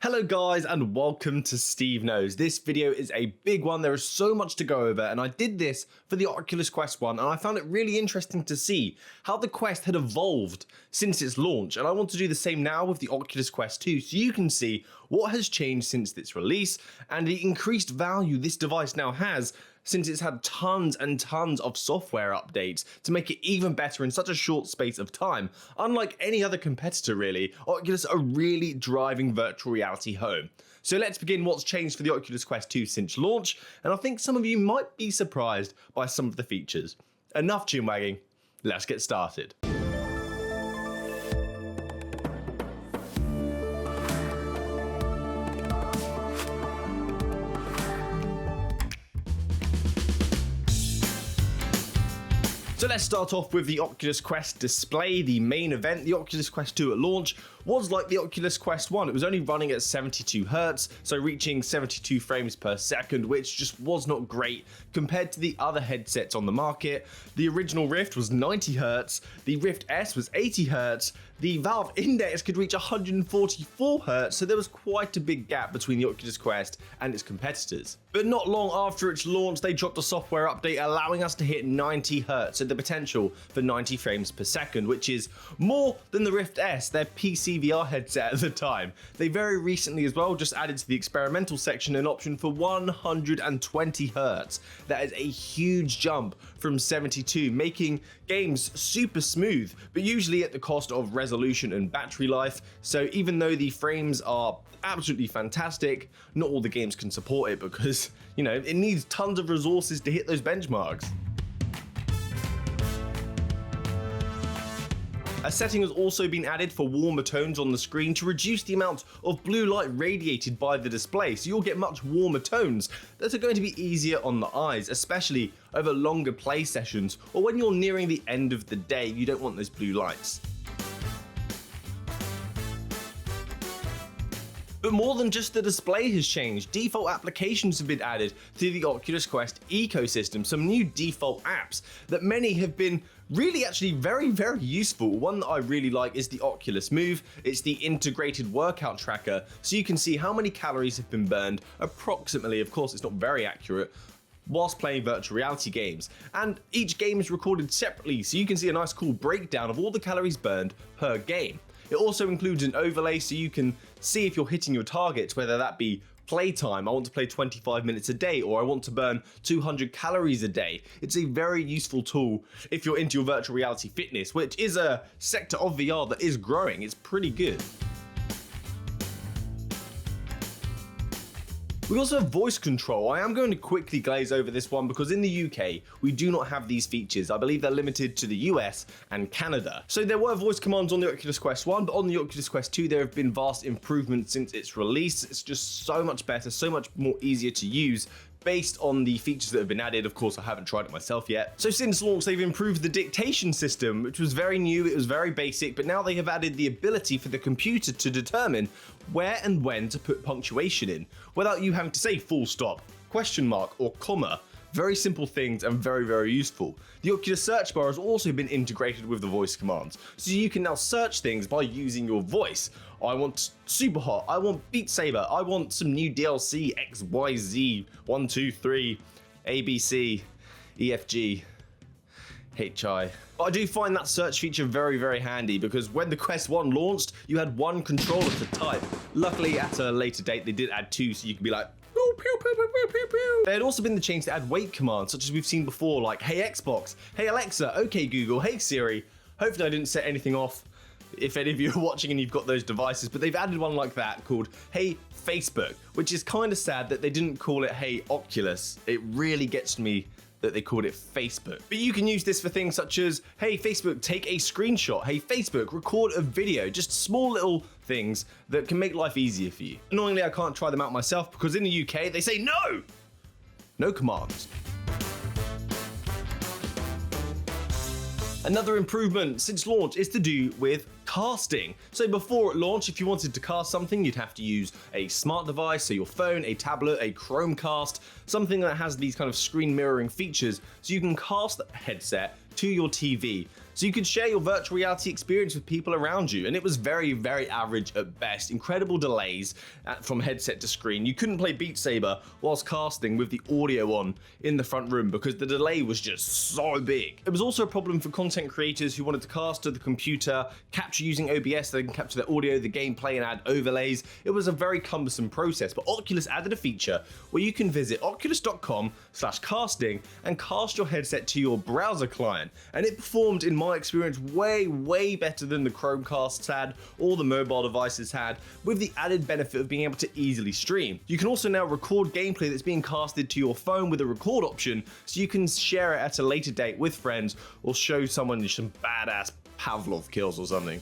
Hello guys and welcome to SteveKnows. This video is a big one, there is so much to go over, and I did this for the Oculus Quest 1 and I found it really interesting to see how the Quest had evolved since its launch, and I want to do the same now with the Oculus Quest 2 so you can see what has changed since its release and the increased value this device now has since it's had tons and tons of software updates to make it even better in such a short space of time. Unlike any other competitor really, Oculus are really driving virtual reality home. So let's begin what's changed for the Oculus Quest 2 since launch, and I think some of you might be surprised by some of the features. Enough chin wagging, let's get started. So let's start off with the Oculus Quest display, the main event. The Oculus Quest 2 at launch was like the Oculus Quest 1. It was only running at 72 Hz, so reaching 72 frames per second, which just was not great compared to the other headsets on the market. The original Rift was 90 Hz, the Rift S was 80 Hz, the Valve Index could reach 144 Hz, so there was quite a big gap between the Oculus Quest and its competitors. But not long after its launch, they dropped a software update allowing us to hit 90 Hz, so the potential for 90 frames per second, which is more than the Rift S, their PC VR headset at the time. They very recently as well just added to the experimental section an option for 120 Hz. That is a huge jump from 72, making games super smooth, but usually at the cost of resolution and battery life. So even though the frames are absolutely fantastic, not all the games can support it because, you know, it needs tons of resources to hit those benchmarks. A setting has also been added for warmer tones on the screen to reduce the amount of blue light radiated by the display, so you'll get much warmer tones that are going to be easier on the eyes, especially over longer play sessions or when you're nearing the end of the day. You don't want those blue lights. But more than just the display has changed, default applications have been added to the Oculus Quest ecosystem, some new default apps that many have been really actually very useful. One that I really like is the Oculus Move. It's the integrated workout tracker, so you can see how many calories have been burned approximately. Of course, it's not very accurate, whilst playing virtual reality games. And each game is recorded separately, so you can see a nice cool breakdown of all the calories burned per game. It also includes an overlay so you can see if you're hitting your targets, whether that be playtime, I want to play 25 minutes a day, or I want to burn 200 calories a day. It's a very useful tool if you're into your virtual reality fitness, which is a sector of VR that is growing. It's pretty good. We also have voice control. I am going to quickly glaze over this one because in the UK, we do not have these features. I believe they're limited to the US and Canada. So there were voice commands on the Oculus Quest 1, but on the Oculus Quest 2, there have been vast improvements since its release. It's just so much better, so much more easier to use, based on the features that have been added. Of course, I haven't tried it myself yet. So since launch, they've improved the dictation system, which was very new, it was very basic, but now they have added the ability for the computer to determine where and when to put punctuation in, without you having to say full stop, question mark, or comma. Very simple things and very useful. The Oculus search bar has also been integrated with the voice commands, so you can now search things by using your voice. I want Super Hot, I want Beat Saber, I want some new DLC, XYZ, 1, 2, 3, ABC, EFG, HI. But I do find that search feature very handy because when the Quest 1 launched, you had one controller to type. Luckily, at a later date, they did add two, so you could be like, pew, pew, pew, pew, pew, pew. There had also been the change to add wait commands, such as we've seen before, like, hey Xbox, hey Alexa, okay Google, hey Siri. Hopefully I didn't set anything off if any of you are watching and you've got those devices, but they've added one like that called Hey Facebook, which is kind of sad that they didn't call it Hey Oculus. It really gets me that they called it Facebook. But you can use this for things such as, hey Facebook, take a screenshot. Hey Facebook, record a video. Just small little things that can make life easier for you. Annoyingly, I can't try them out myself because in the UK, they say no! No commands. Another improvement since launch is to do with casting. So before at launch, if you wanted to cast something, you'd have to use a smart device, so your phone, a tablet, a Chromecast, something that has these kind of screen mirroring features, so you can cast the headset to your TV. so you could share your virtual reality experience with people around you, and it was very, very average at best. Incredible delays from headset to screen. You couldn't play Beat Saber whilst casting with the audio on in the front room because the delay was just so big. It was also a problem for content creators who wanted to cast to the computer, capture using OBS so they can capture the audio, the gameplay, and add overlays. It was a very cumbersome process, but Oculus added a feature where you can visit oculus.com/casting and cast your headset to your browser client, and it performed, in my experience, way better than the Chromecasts had or the mobile devices had, with the added benefit of being able to easily stream. You can also now record gameplay that's being casted to your phone with a record option, so you can share it at a later date with friends or show someone some badass Pavlov kills or something.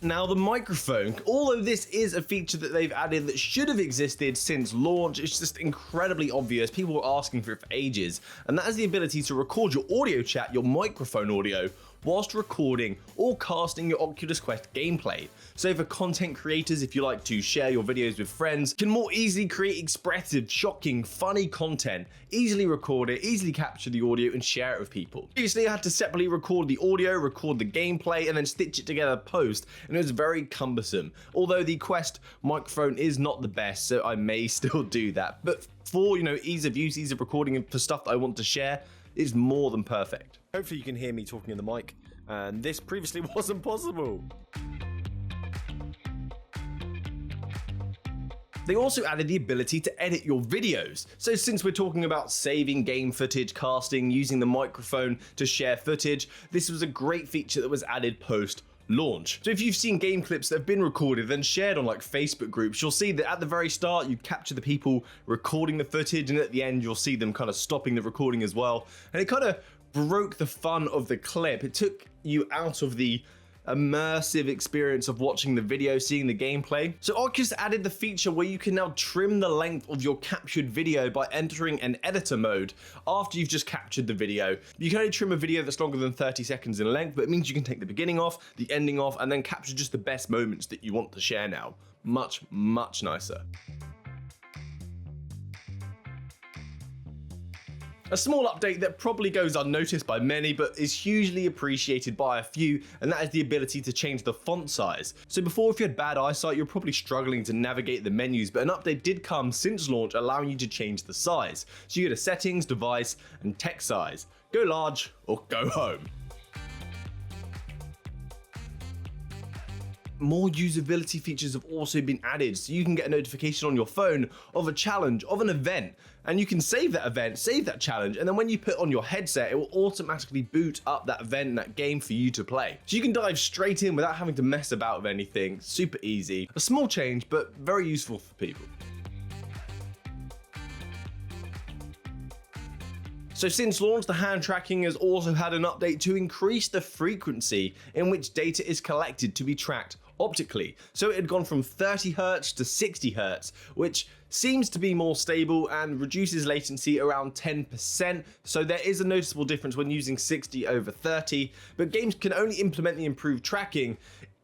Now, the microphone, although this is a feature that they've added that should have existed since launch, it's just incredibly obvious. People were asking for it for ages, and that is the ability to record your audio chat, your microphone audio, whilst recording or casting your Oculus Quest gameplay. So for content creators, if you like to share your videos with friends, can more easily create expressive, shocking, funny content, easily record it, easily capture the audio and share it with people. Previously, I had to separately record the audio, record the gameplay, and then stitch it together post, and it was very cumbersome. Although the Quest microphone is not the best, so I may still do that. But for, ease of use, ease of recording, and for stuff that I want to share, it's more than perfect. Hopefully you can hear me talking in the mic, and this previously wasn't possible. They also added the ability to edit your videos. So since we're talking about saving game footage, casting, using the microphone to share footage, this was a great feature that was added post launch. So if you've seen game clips that have been recorded and shared on like Facebook groups, you'll see that at the very start you capture the people recording the footage, and at the end you'll see them kind of stopping the recording as well. And it kind of broke the fun of the clip. It took you out of the immersive experience of watching the video, seeing the gameplay. So Oculus added the feature where you can now trim the length of your captured video by entering an editor mode after you've just captured the video. You can only trim a video that's longer than 30 seconds in length, but it means you can take the beginning off, the ending off, and then capture just the best moments that you want to share now. Much nicer. A small update that probably goes unnoticed by many, but is hugely appreciated by a few, and that is the ability to change the font size. So before, if you had bad eyesight, you're probably struggling to navigate the menus, but an update did come since launch allowing you to change the size. So you go to settings, device, and text size. Go large or go home. More usability features have also been added, so you can get a notification on your phone of a challenge, of an event, and you can save that event, save that challenge, and then when you put on your headset, it will automatically boot up that event and that game for you to play. So you can dive straight in without having to mess about with anything. Super easy. A small change, but very useful for people. So since launch, the hand tracking has also had an update to increase the frequency in which data is collected to be tracked optically. So it had gone from 30 Hz to 60 Hz, which seems to be more stable and reduces latency around 10%. So there is a noticeable difference when using 60 over 30, but games can only implement the improved tracking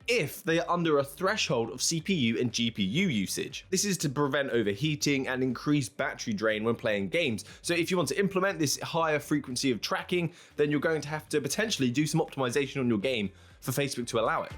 if they are under a threshold of CPU and GPU usage. This is to prevent overheating and increase battery drain when playing games. So if you want to implement this higher frequency of tracking, then you're going to have to potentially do some optimization on your game for Facebook to allow it.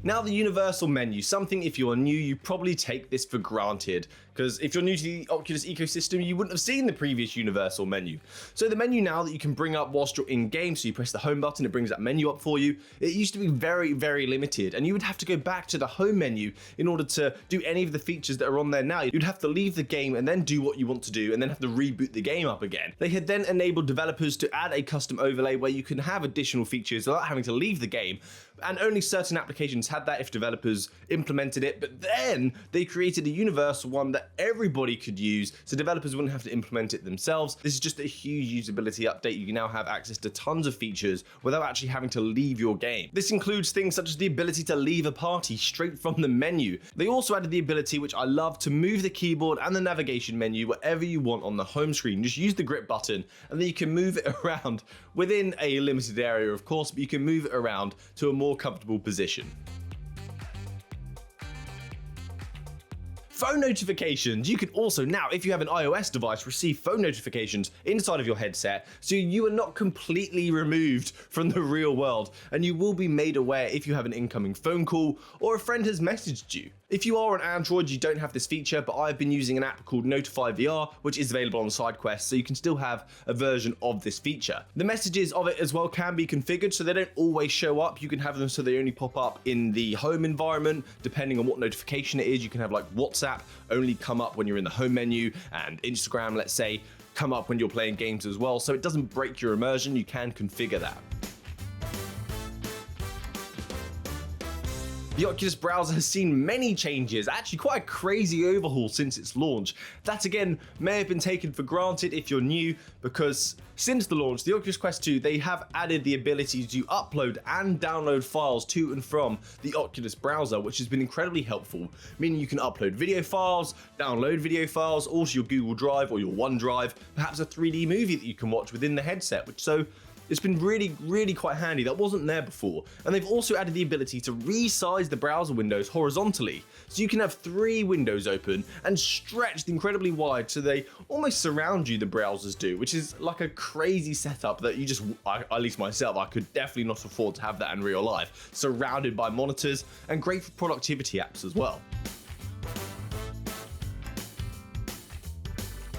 Now, the universal menu, something if you are new, you probably take this for granted, because if you're new to the Oculus ecosystem, you wouldn't have seen the previous universal menu. So the menu now that you can bring up whilst you're in game, so you press the home button, it brings that menu up for you. It used to be very limited, and you would have to go back to the home menu in order to do any of the features that are on there now. You'd have to leave the game and then do what you want to do, and then have to reboot the game up again. They had then enabled developers to add a custom overlay where you can have additional features without having to leave the game, and only certain applications had that if developers implemented it, but then they created a universal one that everybody could use, so developers wouldn't have to implement it themselves. This is just a huge usability update. You can now have access to tons of features without actually having to leave your game. This includes things such as the ability to leave a party straight from the menu. They also added the ability, which I love, to move the keyboard and the navigation menu wherever you want on the home screen. Just use the grip button, and then you can move it around within a limited area, of course, but you can move it around to a more comfortable position. Phone notifications. You can also now, if you have an iOS device, receive phone notifications inside of your headset, so you are not completely removed from the real world, and you will be made aware if you have an incoming phone call or a friend has messaged you. If you are on Android, you don't have this feature, but I've been using an app called NotifyVR, which is available on SideQuest, so you can still have a version of this feature. The messages of it as well can be configured, so they don't always show up. You can have them so they only pop up in the home environment, depending on what notification it is. You can have like WhatsApp only come up when you're in the home menu, and Instagram, let's say, come up when you're playing games as well, so it doesn't break your immersion. You can configure that. The Oculus browser has seen many changes, actually quite a crazy overhaul since its launch. That again may have been taken for granted if you're new, because since the launch, the Oculus Quest 2, they have added the ability to upload and download files to and from the Oculus browser, which has been incredibly helpful, meaning you can upload video files, download video files, also your Google Drive or your OneDrive, perhaps a 3D movie that you can watch within the headset, it's been really quite handy. That wasn't there before. And they've also added the ability to resize the browser windows horizontally. So you can have 3 windows open and stretched incredibly wide so they almost surround you, the browsers do, which is like a crazy setup that at least myself, I could definitely not afford to have that in real life. Surrounded by monitors and great for productivity apps as well.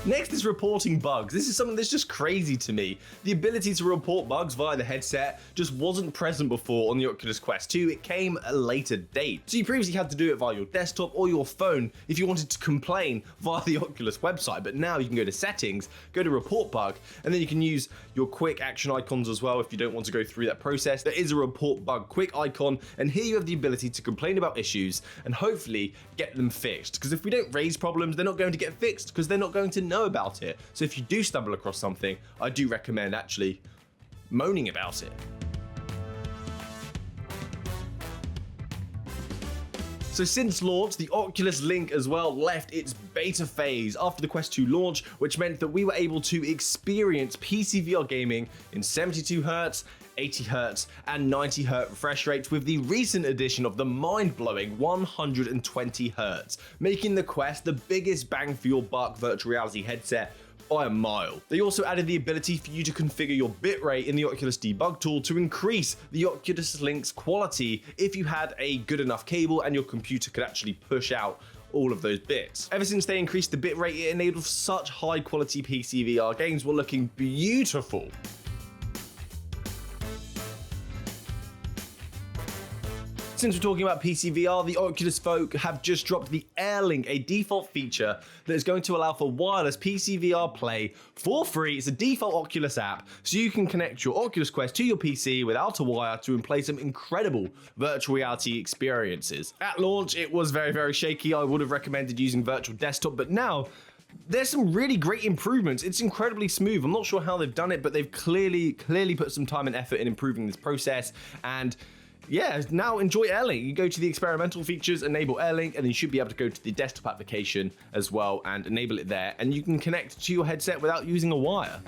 Next is reporting bugs. This is something that's just crazy to me. The ability to report bugs via the headset just wasn't present before on the Oculus Quest 2. It came at a later date. So you previously had to do it via your desktop or your phone if you wanted to complain via the Oculus website, but now you can go to settings, go to report bug, and then you can use your quick action icons as well if you don't want to go through that process. There is a report bug quick icon, and here you have the ability to complain about issues and hopefully get them fixed. Because if we don't raise problems, they're not going to get fixed because they're not going to know about it. So if you do stumble across something, I do recommend actually moaning about it. So since launch, the Oculus Link as well left its beta phase after the Quest 2 launch, which meant that we were able to experience PC VR gaming in 72Hz, 80Hz, and 90Hz refresh rates with the recent addition of the mind-blowing 120Hz, making the Quest the biggest bang for your buck virtual reality headset by a mile. They also added the ability for you to configure your bitrate in the Oculus debug tool to increase the Oculus Link's quality if you had a good enough cable and your computer could actually push out all of those bits. Ever since they increased the bitrate, it enabled such high quality PC VR games were looking beautiful. Since we're talking about PC VR, the Oculus folk have just dropped the AirLink, a default feature that is going to allow for wireless PC VR play for free. It's a default Oculus app, so you can connect your Oculus Quest to your PC without a wire to play some incredible virtual reality experiences. At launch, it was very shaky. I would have recommended using virtual desktop, but now there's some really great improvements. It's incredibly smooth. I'm not sure how they've done it, but they've clearly put some time and effort in improving this process. And yeah, now enjoy AirLink. You go to the experimental features, enable AirLink, and then you should be able to go to the desktop application as well and enable it there. And you can connect to your headset without using a wire.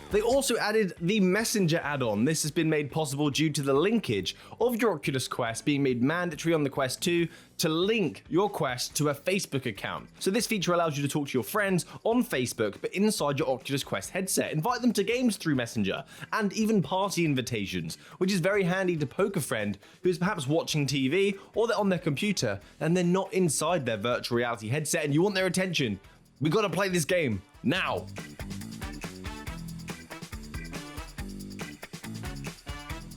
They also added the Messenger add-on. This has been made possible due to the linkage of your Oculus Quest being made mandatory on the Quest 2 to link your Quest to a Facebook account. So this feature allows you to talk to your friends on Facebook, but inside your Oculus Quest headset. Invite them to games through Messenger, and even party invitations, which is very handy to poke a friend who's perhaps watching TV or they're on their computer and they're not inside their virtual reality headset and you want their attention. We gotta play this game now.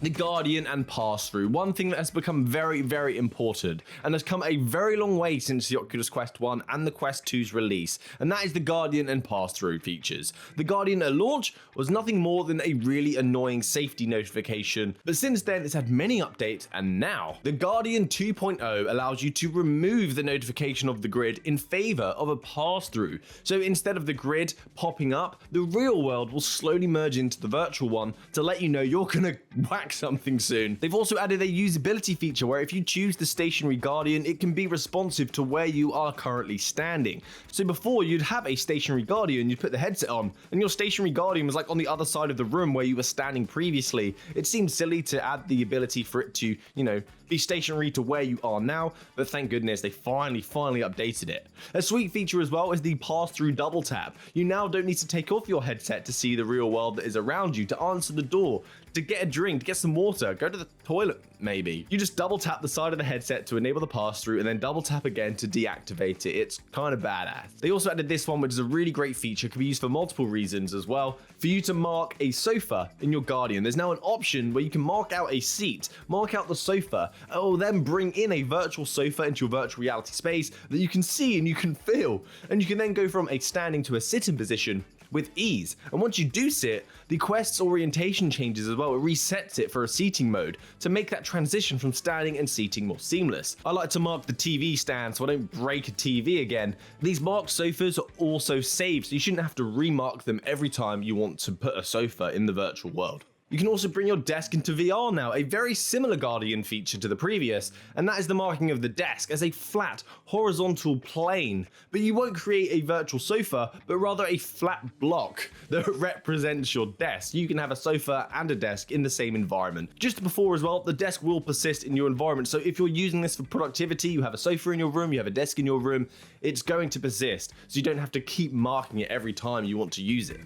The Guardian and pass-through, one thing that has become very important and has come a very long way since the Oculus Quest 1 and the Quest 2's release, and that is the Guardian and pass-through features. The Guardian at launch was nothing more than a really annoying safety notification, but since then it's had many updates, and now the Guardian 2.0 allows you to remove the notification of the grid in favor of a pass-through. So instead of the grid popping up, the real world will slowly merge into the virtual one to let you know you're gonna whack back something soon. They've also added a usability feature where if you choose the stationary Guardian, it can be responsive to where you are currently standing. So before, you'd have a stationary Guardian, you'd put the headset on, and your stationary Guardian was like on the other side of the room where you were standing previously. It seems silly to add the ability for it to, you know, be stationary to where you are now, but thank goodness they finally updated it. A sweet feature as well is the pass-through double tap. You now don't need to take off your headset to see the real world that is around you, to answer the door, to get a drink, to get some water, go to the toilet maybe. You just double tap the side of the headset to enable the pass-through and then double tap again to deactivate it. It's kind of badass. They also added this one, which is a really great feature, can be used for multiple reasons as well. For you to mark a sofa in your Guardian, there's now an option where you can mark out a seat, mark out the sofa. It will then bring in a virtual sofa into your virtual reality space that you can see and you can feel. And you can then go from a standing to a sitting position with ease. And once you do sit, the Quest's orientation changes as well. It resets it for a seating mode to make that transition from standing and seating more seamless. I like to mark the TV stand so I don't break a TV again. These marked sofas are also saved, so you shouldn't have to remark them every time you want to put a sofa in the virtual world. You can also bring your desk into VR now, a very similar Guardian feature to the previous, and that is the marking of the desk as a flat, horizontal plane. But you won't create a virtual sofa, but rather a flat block that represents your desk. You can have a sofa and a desk in the same environment. Just before as well, the desk will persist in your environment, so if you're using this for productivity, you have a sofa in your room, you have a desk in your room, it's going to persist, so you don't have to keep marking it every time you want to use it.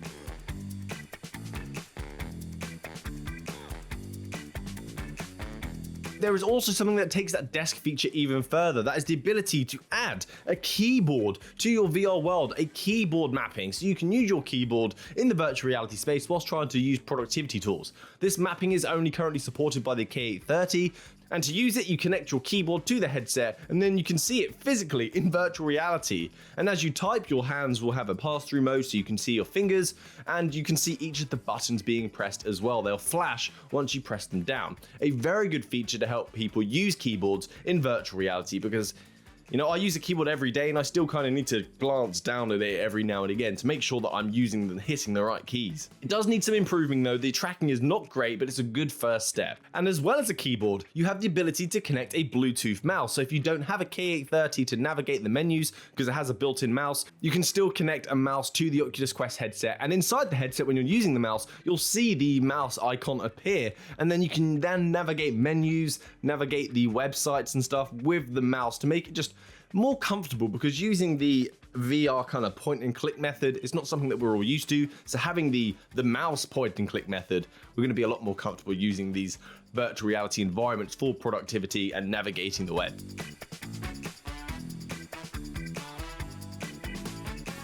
There is also something that takes that desk feature even further. That is the ability to add a keyboard to your VR world, a keyboard mapping, so you can use your keyboard in the virtual reality space whilst trying to use productivity tools. This mapping is only currently supported by the K830, and to use it, you connect your keyboard to the headset, and then you can see it physically in virtual reality. And as you type, your hands will have a pass-through mode, so you can see your fingers, and you can see each of the buttons being pressed as well. They'll flash once you press them down. A very good feature to help people use keyboards in virtual reality, because you know, I use a keyboard every day and I still kind of need to glance down at it every now and again to make sure that I'm using and hitting the right keys. It does need some improving though. The tracking is not great, but it's a good first step. And as well as a keyboard, you have the ability to connect a Bluetooth mouse. So if you don't have a K830 to navigate the menus because it has a built-in mouse, you can still connect a mouse to the Oculus Quest headset. And inside the headset, when you're using the mouse, you'll see the mouse icon appear. And then you can then navigate menus, navigate the websites and stuff with the mouse to make it just more comfortable, because using the VR kind of point and click method is not something that we're all used to. So having the mouse point and click method, we're going to be a lot more comfortable using these virtual reality environments for productivity and navigating the web.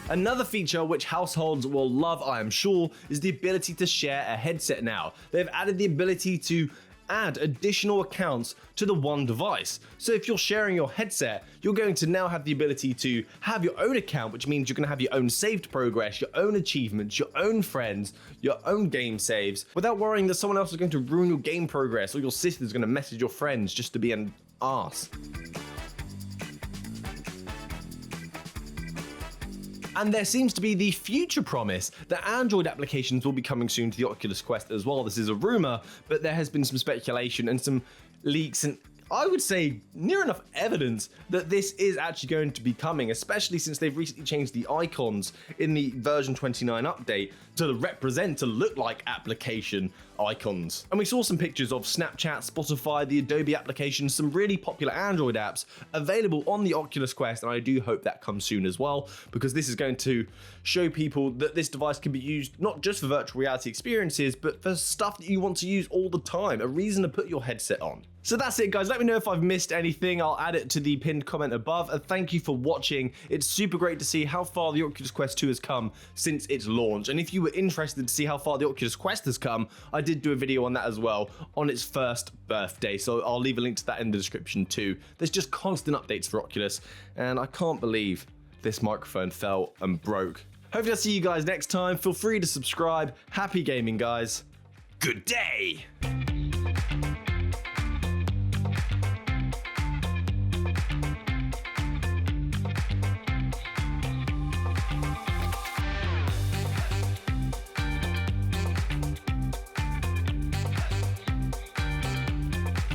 Another feature which households will love, I am sure, is the ability to share a headset now. They've added the ability to add additional accounts to the one device. So if you're sharing your headset, you're going to now have the ability to have your own account, which means you're going to have your own saved progress, your own achievements, your own friends, your own game saves, without worrying that someone else is going to ruin your game progress or your sister's going to message your friends just to be an arse. And there seems to be the future promise that Android applications will be coming soon to the Oculus Quest as well. This is a rumor, but there has been some speculation and some leaks and I would say near enough evidence that this is actually going to be coming, especially since they've recently changed the icons in the version 29 update to look like application icons. And we saw some pictures of Snapchat, Spotify, the Adobe applications, some really popular Android apps available on the Oculus Quest, and I do hope that comes soon as well, because this is going to show people that this device can be used not just for virtual reality experiences, but for stuff that you want to use all the time, a reason to put your headset on. So that's it, guys. Let me know if I've missed anything. I'll add it to the pinned comment above. And thank you for watching. It's super great to see how far the Oculus Quest 2 has come since its launch. And if you were interested to see how far the Oculus Quest has come, I did do a video on that as well on its first birthday. So I'll leave a link to that in the description too. There's just constant updates for Oculus. And I can't believe this microphone fell and broke. Hopefully I'll see you guys next time. Feel free to subscribe. Happy gaming, guys. Good day.